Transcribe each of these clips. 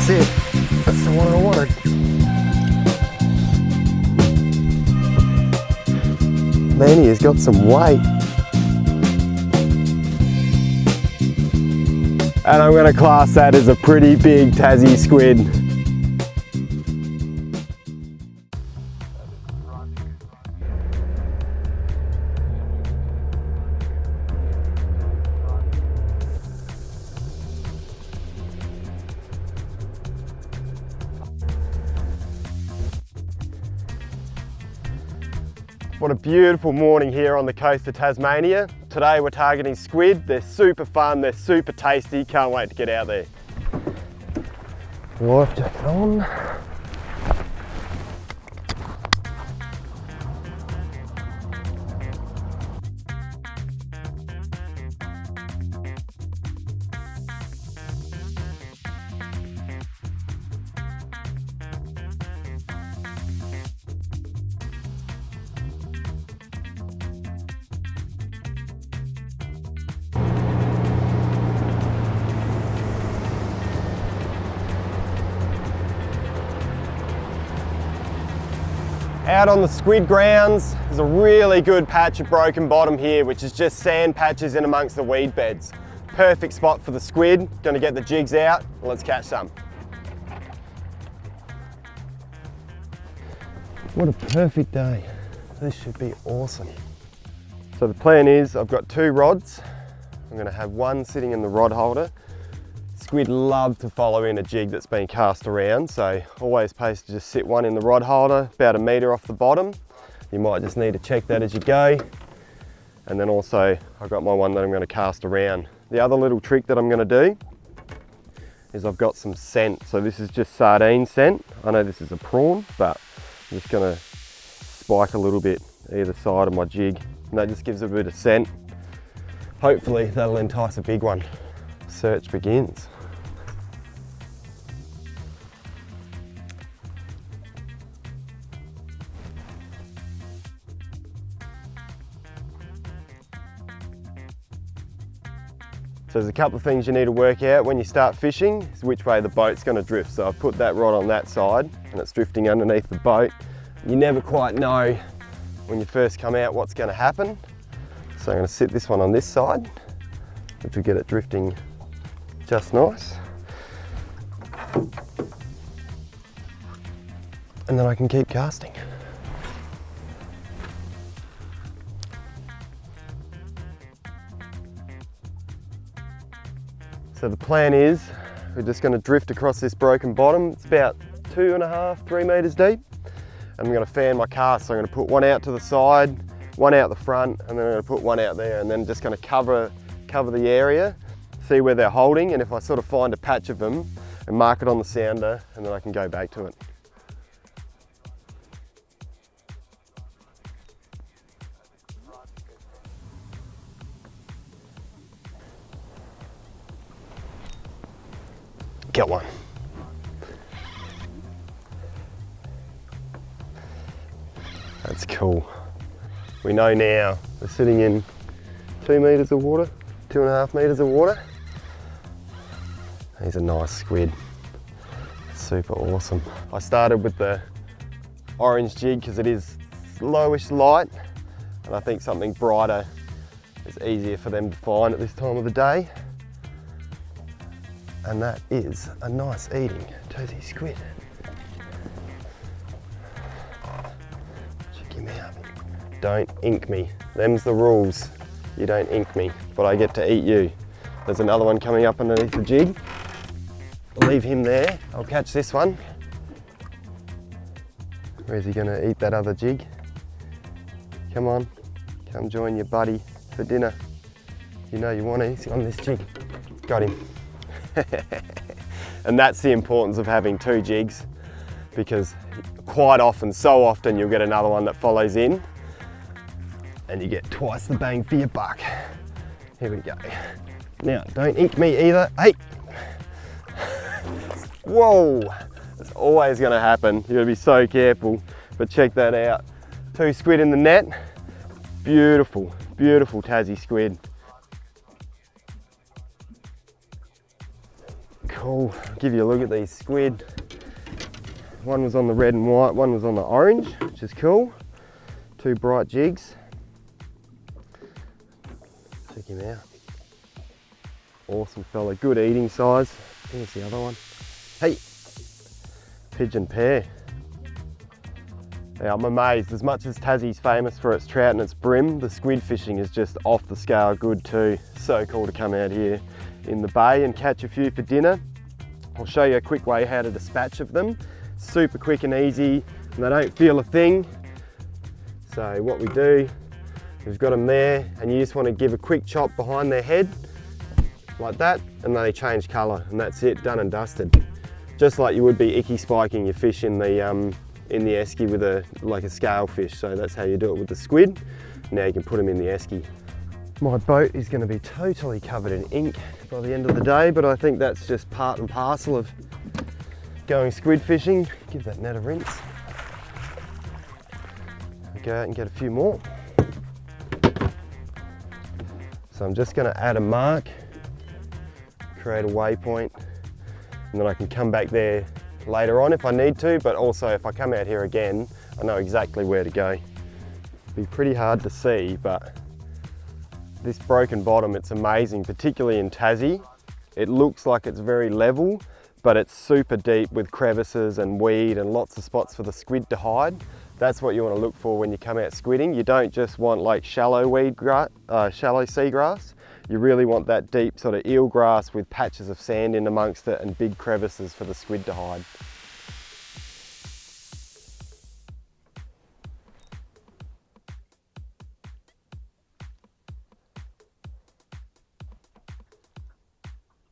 That's it. That's the one I wanted. Man, he has got some weight. And I'm going to class that as a pretty big Tassie squid. What a beautiful morning here on the coast of Tasmania. Today we're targeting squid. They're super fun, they're super tasty. Can't wait to get out there. Life jacket on. Out on the squid grounds, there's a really good patch of broken bottom here, which is just sand patches in amongst the weed beds. Perfect spot for the squid. Gonna get the jigs out, and let's catch some. What a perfect day. This should be awesome. So the plan is, I've got 2 rods. I'm gonna have one sitting in the rod holder. Squid love to follow in a jig that's been cast around, so always pays to just sit one in the rod holder, about 1 metre off the bottom. You might just need to check that as you go. And then also, I've got my one that I'm going to cast around. The other little trick that I'm going to do is I've got some scent. So this is just sardine scent. I know this is a prawn, but I'm just going to spike a little bit either side of my jig. And that just gives a bit of scent. Hopefully that'll entice a big one. Search begins. So there's a couple of things you need to work out when you start fishing, is which way the boat's going to drift. So I've put that rod on that side and it's drifting underneath the boat. You never quite know when you first come out what's going to happen. So I'm going to sit this one on this side, which will get it drifting just nice. And then I can keep casting. So the plan is, we're just going to drift across this broken bottom. It's about 2.5, 3 metres deep. And I'm going to fan my cast. So I'm going to put one out to the side, one out the front, and then I'm going to put one out there, and then just going to cover the area, see where they're holding, and if I sort of find a patch of them, and mark it on the sounder, and then I can go back to it. Get one. That's cool. We know now we're sitting in 2 metres of water, 2.5 metres of water. He's a nice squid. Super awesome. I started with the orange jig because it is lowish light, and I think something brighter is easier for them to find at this time of the day. And that is a nice eating Tassie squid. Check him out. Don't ink me. Them's the rules. You don't ink me, but I get to eat you. There's another one coming up underneath the jig. I'll leave him there. I'll catch this one. Where's he gonna eat that other jig? Come on, come join your buddy for dinner. You know you want to, he's on this jig. Got him. And that's the importance of having 2 jigs, because quite often, so often, you'll get another one that follows in and you get twice the bang for your buck. Here we go. Now, don't ink me either. Hey! Whoa! It's always gonna happen. You gotta be so careful, but check that out. 2 squid in the net. Beautiful, beautiful Tassie squid. cool. I'll give you a look at these squid. One was on the red and white, one was on the orange, which is cool. Two bright jigs. Check him out. Awesome fella, good eating size. Here's the other one. Hey, pigeon pair. Now I'm amazed, as much as Tassie's famous for its trout and its bream, the squid fishing is just off the scale good too. So cool to come out here in the bay and catch a few for dinner. I'll show you a quick way how to dispatch of them. Super quick and easy, and they don't feel a thing. So what we do, we've got them there, and you just want to give a quick chop behind their head, like that, and they change colour, and that's it, done and dusted. Just like you would be icky spiking your fish in the esky with like a scale fish. So that's how you do it with the squid. Now you can put them in the esky. My boat is going to be totally covered in ink by the end of the day, but I think that's just part and parcel of going squid fishing. Give that net a rinse. Go out and get a few more. So I'm just going to add a mark, create a waypoint, and then I can come back there later on if I need to, but also if I come out here again, I know exactly where to go. It'll be pretty hard to see, but this broken bottom, it's amazing, particularly in Tassie. It looks like it's very level, but it's super deep with crevices and weed and lots of spots for the squid to hide. That's what you want to look for when you come out squidding. You don't just want like shallow shallow seagrass. You really want that deep sort of eelgrass with patches of sand in amongst it and big crevices for the squid to hide.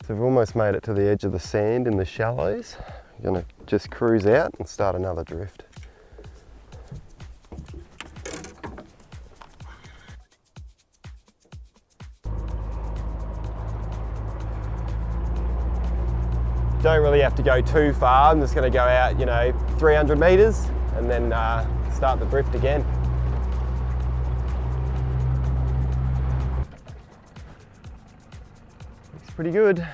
So we've almost made it to the edge of the sand in the shallows. I'm going to just cruise out and start another drift. Don't really have to go too far. I'm just going to go out, 300 metres and then start the drift again. Looks pretty good.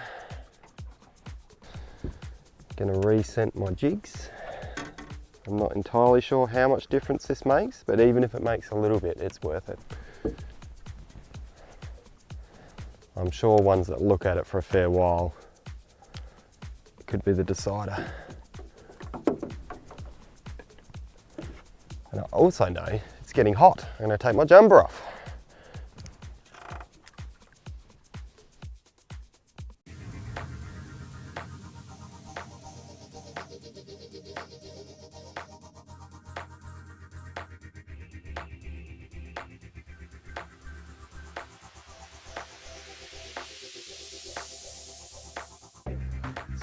Going to re-scent my jigs. I'm not entirely sure how much difference this makes, but even if it makes a little bit, it's worth it. I'm sure ones that look at it for a fair while could be the decider. And I also know it's getting hot. I'm going to take my jumper off.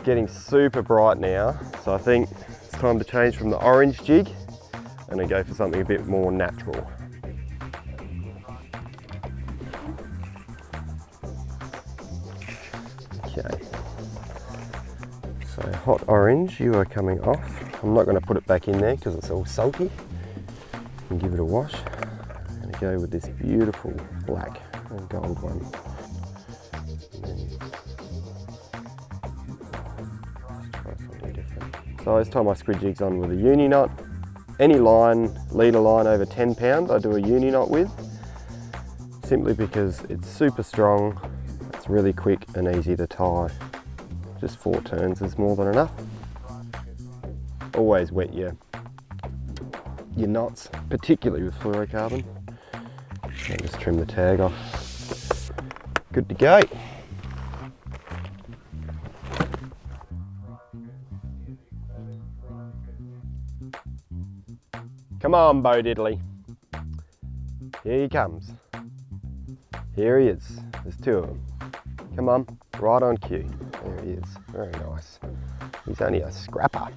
Getting super bright now, so I think it's time to change from the orange jig and then go for something a bit more natural. Okay, so hot orange, you are coming off. I'm not going to put it back in there because it's all salty, and give it a wash. I'm going to go with this beautiful black and gold one. So I always tie my squid jigs on with a uni knot. Any line, leader line over 10 pounds, I do a uni knot with, simply because it's super strong, it's really quick and easy to tie. Just 4 turns is more than enough. Always wet your knots, particularly with fluorocarbon. And just trim the tag off. Good to go. Come on, Bo Diddley. Here he comes. Here he is. There's 2 of them. Come on, right on cue. There he is. Very nice. He's only a scrapper.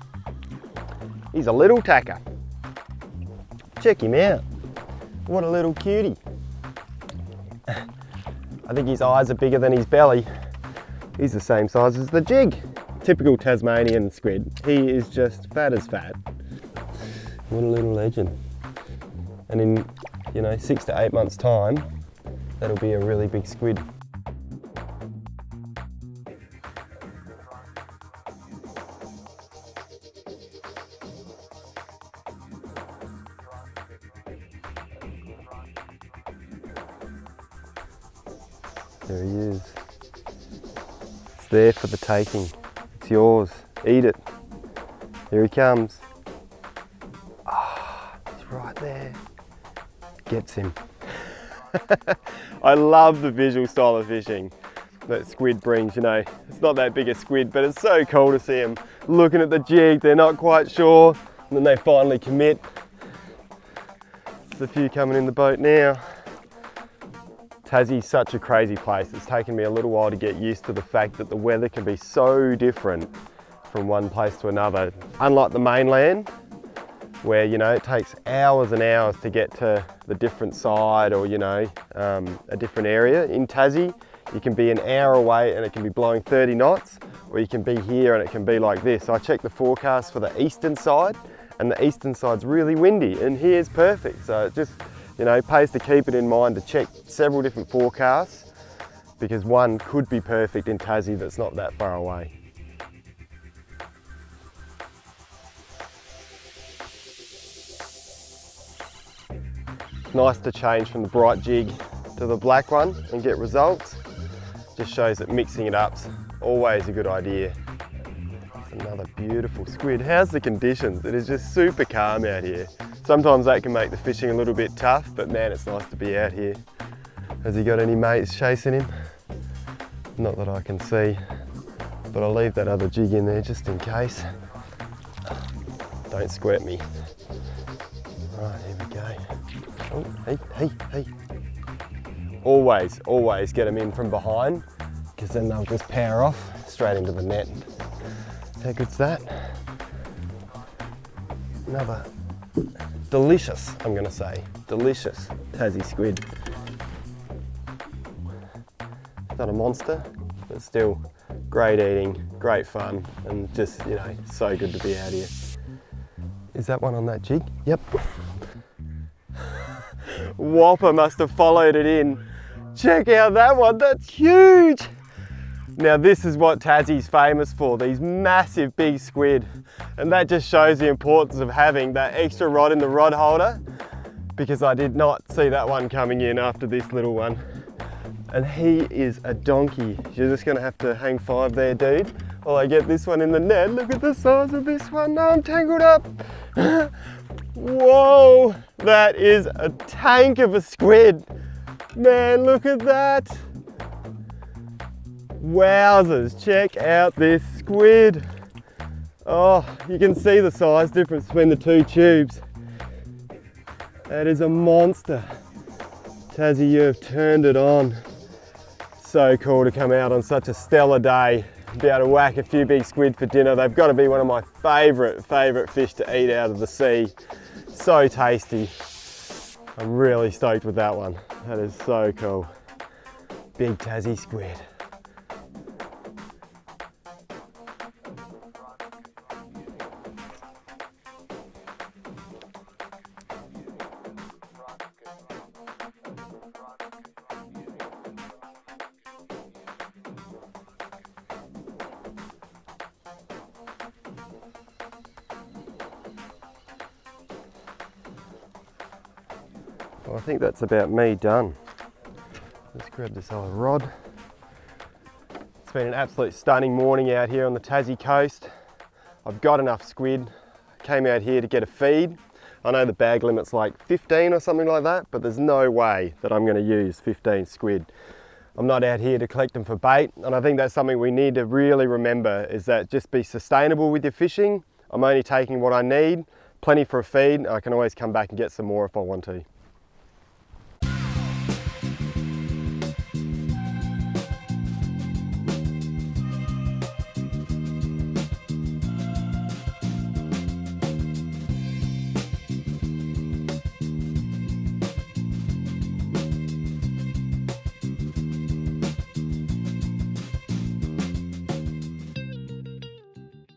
He's a little tacker. Check him out. What a little cutie. I think his eyes are bigger than his belly. He's the same size as the jig. Typical Tasmanian squid. He is just fat as fat. What a little legend. And in 6 to 8 months' time, that'll be a really big squid. There he is. It's there for the taking. It's yours. Eat it. Here he comes. Ah, oh, he's right there. Gets him. I love the visual style of fishing that squid brings, you know. It's not that big a squid, but it's so cool to see them looking at the jig. They're not quite sure, and then they finally commit. There's a few coming in the boat now. Tassie's such a crazy place. It's taken me a little while to get used to the fact that the weather can be so different from one place to another. Unlike the mainland, where, you know, it takes hours and hours to get to the different side or, you know, a different area. In Tassie, you can be an hour away and it can be blowing 30 knots, or you can be here and it can be like this. I checked the forecast for the eastern side, and the eastern side's really windy, and here's perfect. So it just, you know, pays to keep it in mind to check several different forecasts, because one could be perfect in Tassie that's not that far away. Nice to change from the bright jig to the black one and get results. Just shows that mixing it up's always a good idea. That's another beautiful squid. How's the conditions? It is just super calm out here. Sometimes that can make the fishing a little bit tough, but man, it's nice to be out here. Has he got any mates chasing him? Not that I can see, but I'll leave that other jig in there just in case. Don't squirt me. Right, here we go. Oh, hey. Always get them in from behind, because then they'll just power off straight into the net. How good's that? Another delicious, I'm gonna say, delicious Tassie squid. Not a monster, but still great eating, great fun, and just, you know, so good to be out here. Is that one on that jig? Yep. Whopper must have followed it in. Check out that one, that's huge. Now this is what Tassie's famous for, these massive big squid. And that just shows the importance of having that extra rod in the rod holder, because I did not see that one coming in after this little one. And he is a donkey. You're just gonna have to hang 5 there, dude, while I get this one in the net. Look at the size of this one. No, I'm tangled up. Whoa, that is a tank of a squid. Man, look at that. Wowzers, check out this squid. Oh, you can see the size difference between the two tubes. That is a monster. Tassie, you have turned it on. So cool to come out on such a stellar day, be able to whack a few big squid for dinner. They've got to be one of my favourite fish to eat out of the sea. So tasty. I'm really stoked with that one. That is so cool. Big Tassie squid. Well, I think that's about me done. Let's grab this other rod. It's been an absolute stunning morning out here on the Tassie coast. I've got enough squid. I came out here to get a feed. I know the bag limit's like 15 or something like that, but there's no way that I'm going to use 15 squid. I'm not out here to collect them for bait, and I think that's something we need to really remember, is that just be sustainable with your fishing. I'm only taking what I need, plenty for a feed. I can always come back and get some more if I want to.